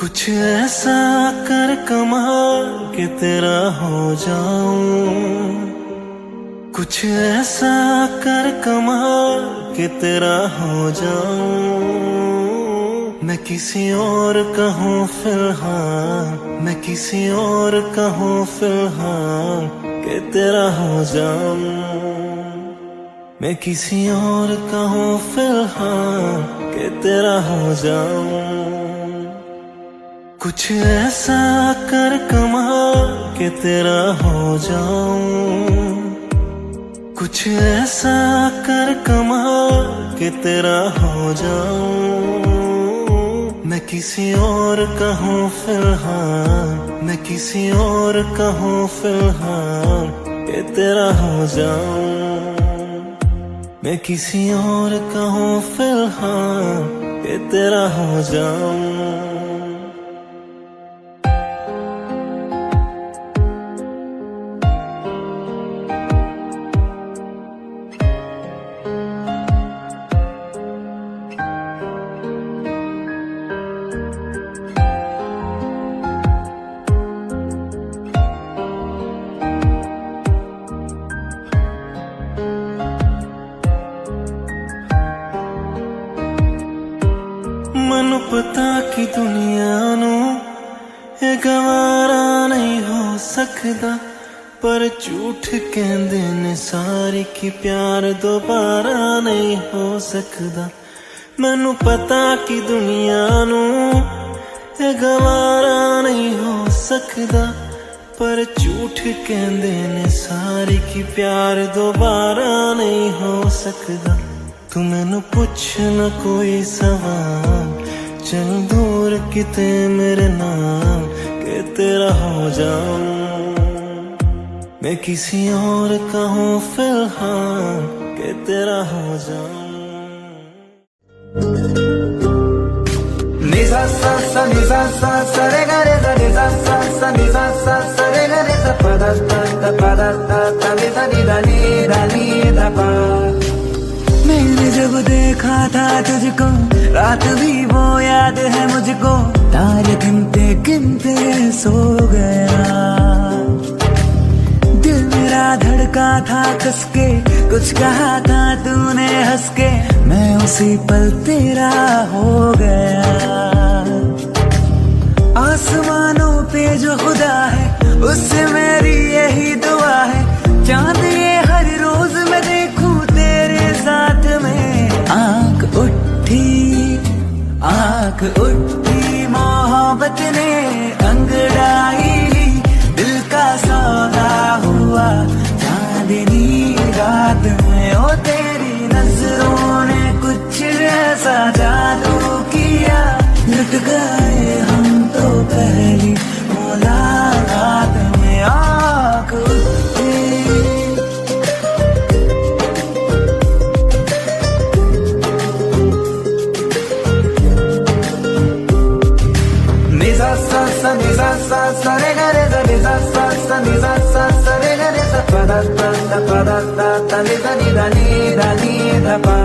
Speaker 3: कुछ ऐसा कर कमाल कि तेरा हो जाऊं, कुछ ऐसा कर कमाल कि तेरा हो जाऊं। मैं किसी और का हूँ फिलहाल, मैं किसी और का हूँ फिलहाल कि तेरा हो जाऊं। मैं किसी और का हूँ फिलहाल कि तेरा हो जाऊं। कुछ ऐसा कर कमाल कि तेरा हो जाऊं, कुछ ऐसा कर कमाल कि तेरा हो जाऊं। मैं किसी और का हूँ फिलहाल, मैं किसी और का हूँ फिलहाल कि तेरा हो जाऊं। मैं किसी और का हूँ फिलहाल कि तेरा हो जाऊं। ਮੈਨੂੰ ਪਤਾ ਕਿ ਦੁਨੀਆ ਨੂੰ ਇਹ ਗਵਾਰਾ ਨਹੀਂ ਹੋ ਸਕਦਾ, ਪਰ ਝੂਠ ਕਹਿੰਦੇ ਨੇ ਸਾਰੇ ਕਿ ਪਿਆਰ ਦੁਬਾਰਾ ਨਹੀਂ ਹੋ ਸਕਦਾ। ਮੈਨੂੰ ਪਤਾ ਕਿ ਦੁਨੀਆ ਨੂੰ ਇਹ ਗਵਾਰਾ ਨਹੀਂ ਹੋ ਸਕਦਾ, ਪਰ ਝੂਠ ਕਹਿੰਦੇ ਨੇ ਸਾਰੇ ਕਿ ਪਿਆਰ ਦੁਬਾਰਾ ਨਹੀਂ ਹੋ ਸਕਦਾ। ਤੂੰ ਮੈਨੂੰ ਪੁੱਛ ਨਾ ਕੋਈ ਸਵਾਲ, चल दूर किते मेरे नाम कि तेरा हो जाऊं। मैं किसी और का हूँ फिलहाल कि तेरा हो जाऊं।
Speaker 4: नि सा सा सा नि सा सा सा रे गा रे सा नि सा सा सा नि सा सा सा रे गा रे सा पा दा ता नि सा नि दा पा।
Speaker 5: मैंने जब देखा था तुझको रात भी वो याद है मुझको, तारे गिनते गिनते सो गया। दिल मेरा धड़का था कसके, कुछ कहा था तूने हंस के, मैं उसी पल तेरा हो गया। आसमानों पे जो खुदा है उससे मेरी यही दुआ है, चांद ये हर रोज मैं देखूं तेरे साथ में। आंख उठी मोहब्बत ने अंगड़ाई ली, दिल का सौदा हुआ चांदनी रात में। ओ तेरी नजरों ने कुछ ऐसा जादू किया, लुट गए हम तो पहली मुलाकात में। आंख उठी
Speaker 4: ni sa sa sa re ga re sa ni sa sa sa ni sa sa sa re ga re sa pa da ta ni da pa।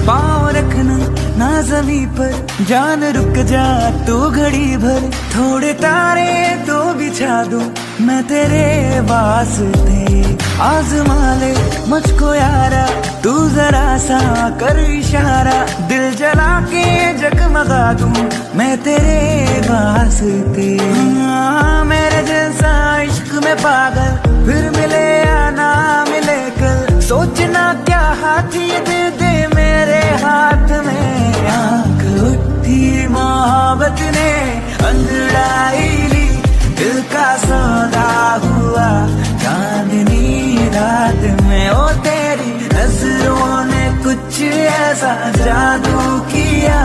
Speaker 5: पाँव रखना ना ज़मीं पर, जान रुक जा तू घड़ी भर, थोड़े तारे तो बिछा दूं मैं तेरे वास्ते। आज़मा ले मुझको यारा, तू जरा सा कर इशारा, दिल जला के जगमगा दूं मैं तेरे वास्ते। हाँ, मेरे जैसा इश्क में पागल फिर मिले या ना मिले कल, सोचना क्या हाथ ये दे दे मेरे हाथ में। आंख उठी मोहब्बत ने अंगड़ाई ली, दिल का सौदा हुआ चांदनी रात में। ओ तेरी नजरों ने कुछ ऐसा जादू किया,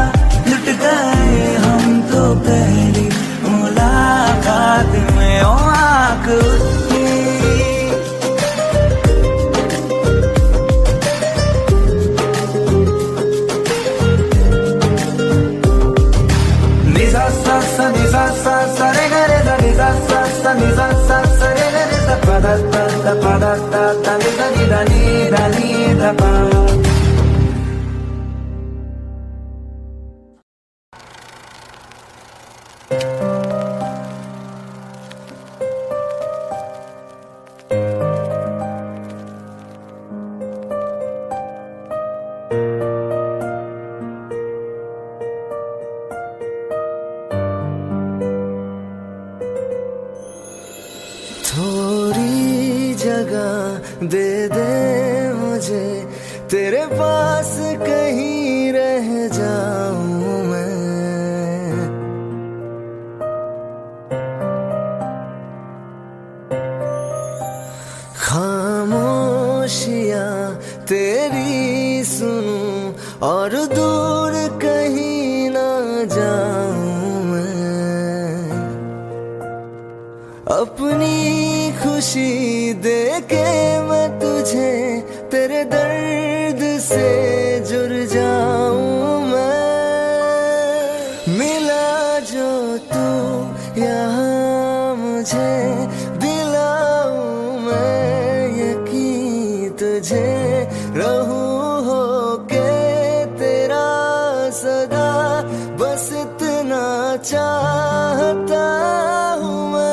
Speaker 5: लुट गए हम तो पहली मुलाकात में। ओ आंख उठी
Speaker 4: ni sa sa sa re ga re sa ni sa sa sa ni sa sa sa re ga re sa pa da ta ni da pa। दे दे मुझे, तेरे पास कहीं रह जाऊं मैं। खामोशियां तेरी सुनूं और दूर कहीं ना जाऊं मैं। अपनी खुशी देके मैं तुझे तेरे दर्द से जुड़ जाऊं मैं। मिला जो तू यहाँ मुझे, दिलाऊं मैं यकीन तुझे, रहूं होके तेरा सदा, बस इतना चाहता हूँ मैं।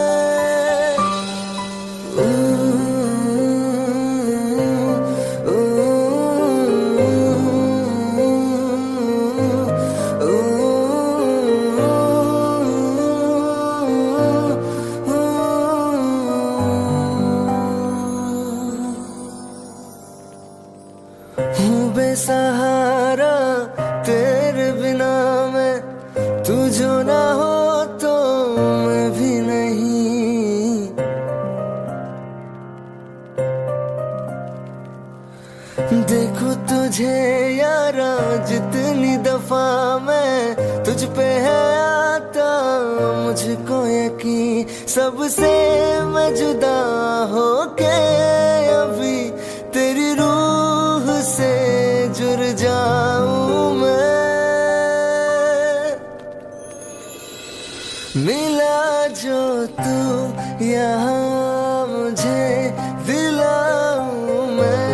Speaker 4: हूँ बेसहारा तेरे बिना मैं, तू जो ना हो तो मैं भी नहीं। देखो तुझे यारा जितनी दफा मैं तुझ पे है आता, मुझको यकीन सबसे मैं जुदा होके अभी तेरी रूह से जुड़ जाऊं मैं। मिला जो तू यहाँ मुझे, दिलाऊं मैं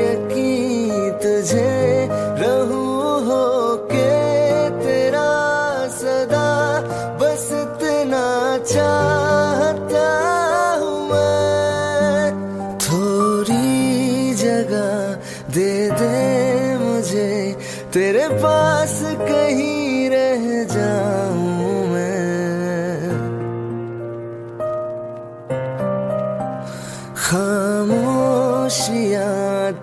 Speaker 4: यकीन तुझे, रहूं होके तेरा सदा, बस इतना चाहता हूँ मैं। थोड़ी जगह दे दे मुझे, तेरे पास कहीं रह जाऊं मैं। खामोशियां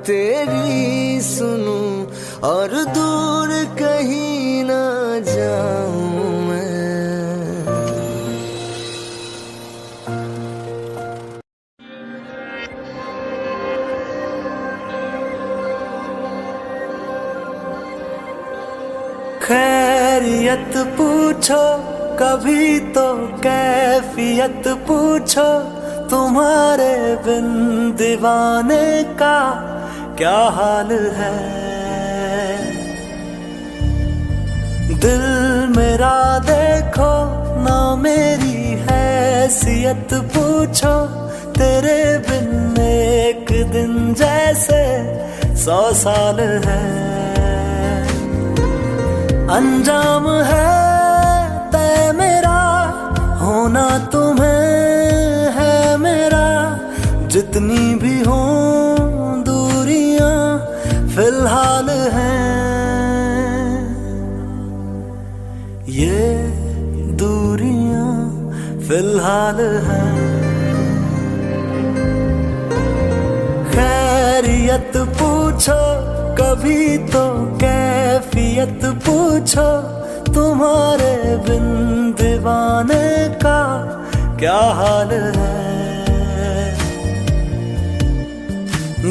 Speaker 4: तेरी सुनूं और दूर कहीं ना जाऊं मैं।
Speaker 5: खैरियत पूछो कभी तो कैफियत पूछो, तुम्हारे बिन दीवाने का क्या हाल है। दिल मेरा देखो ना मेरी हैसियत पूछो, तेरे बिन एक दिन जैसे 100 साल है। अंजाम है तय मेरा, होना तुम्हें है मेरा, जितनी भी हो दूरियां फिलहाल हैं। ये दूरियां फिलहाल हैं। खैरियत पूछो कभी तो कैफियत पूछो, तुम्हारे बिन दीवाने का क्या हाल है।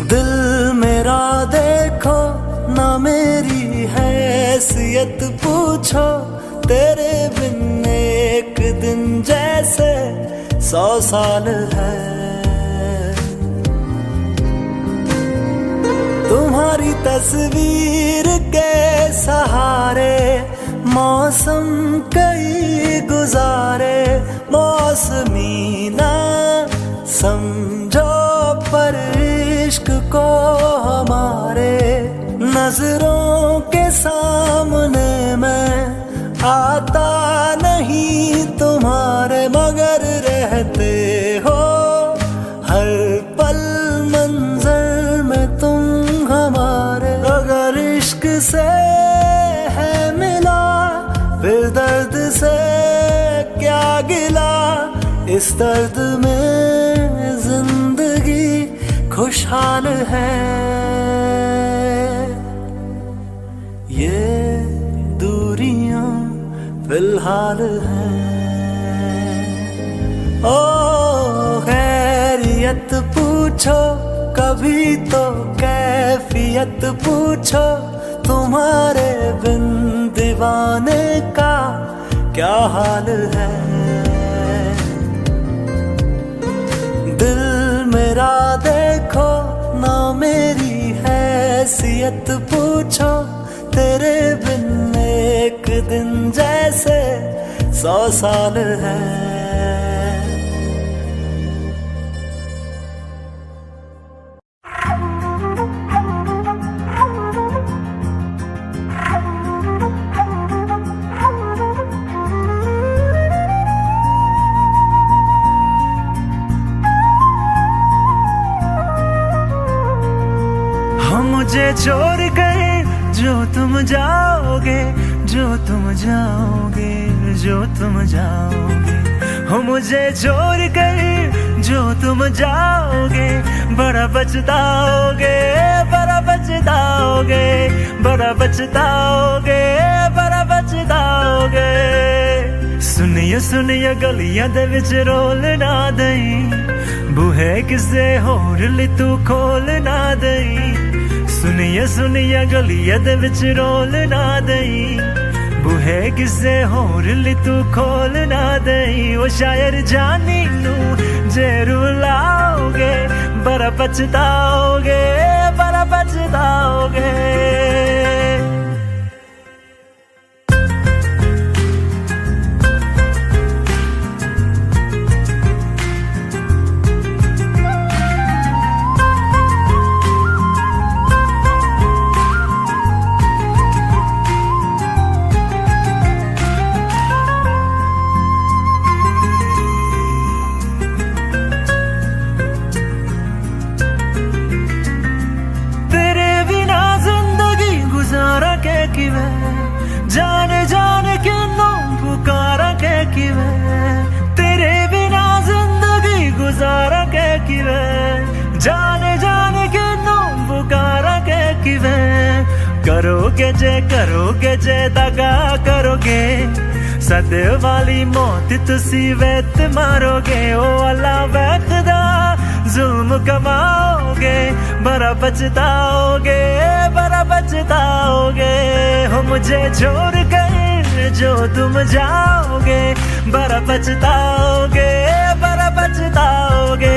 Speaker 5: दिल मेरा देखो ना मेरी हैसियत पूछो, तेरे बिन एक दिन जैसे 100 साल है। तुम्हारी तस्वीर के सहारे मौसम कई गुजारे, मौसमी ना समझो पर इश्क को हमारे, नजरों के सामने मैं आता नहीं तुम्हारे, मगर रहते हो हर पल मंजर में तुम हमारे। अगर इश्क से है मिला फिर दर्द से क्या गिला, इस दर्द में जिंदगी खुश
Speaker 3: खुशहाल है। ये दूरियां फिलहाल हैं। ओ खैरियत पूछो कभी तो कैफियत पूछो, तुम्हारे बिन दीवाने का क्या हाल है। दिल मेरा देखो ना मेरी हैसियत पूछो, तेरे बिन एक दिन जैसे 100 साल है। मुझे छोड़ कर जो तुम जाओगे, जो तुम जाओगे, जो तुम जाओगे, हो मुझे छोड़ कर जो तुम जाओगे, बड़ा पछताओगे, बड़ा पछताओगे, बड़ा पछताओगे, बड़ा पछताओगे। सुनिए सुनिए गलियां दे विच रोल ना दई, बूहे किसे होर ली तू खोल ना दई। सुनिए सुनिए गलियां दे विच रोल ना दई, बूहे किसे होर ली तू खोल ना दई। ओ शायर जानी नू जे रुलाओगे, बड़ा पछताओगे, बड़ा पछताओगे। जान जान के नाम पुकारा के किवे, तेरे बिना जिंदगी गुजारा के किवे। जान जान के नाम पुकारा के किवे, करोगे जे दगा करोगे, सदे वाली मौत तुसी वेत मारोगे। ओ अल्लाह वखदा जुल्म कमाओगे, बड़ा पछताओगे, बड़ा पछताओगे। हो मुझे छोड़ कर जो तुम जाओगे, बड़ा पछताओगे, बड़ा पछताओगे।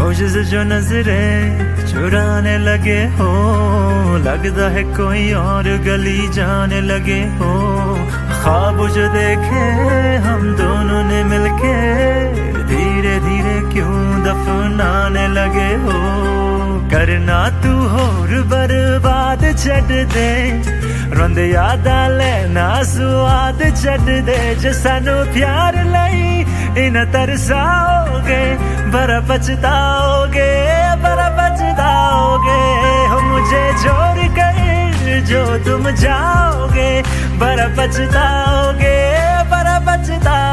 Speaker 3: मुझसे जो नजरे चुराने लगे हो, लगता है कोई और गली जाने लगे हो। ख्वाब जो देखे हम दोनों ने मिलके, धीरे धीरे क्यों दफनाने लगे हो। करना तू होर बर्बाद छड़ दे, रोंद यादा लेना स्वाद छड़ दे। जो सानू प्यार लई इन तरसाओगे, बड़ा पछताओगे, बड़ा पछताओगे। हो मुझे छोड़ कर जो तुम जाओगे, बड़ा पछताओगे, बड़ा पछताओगे।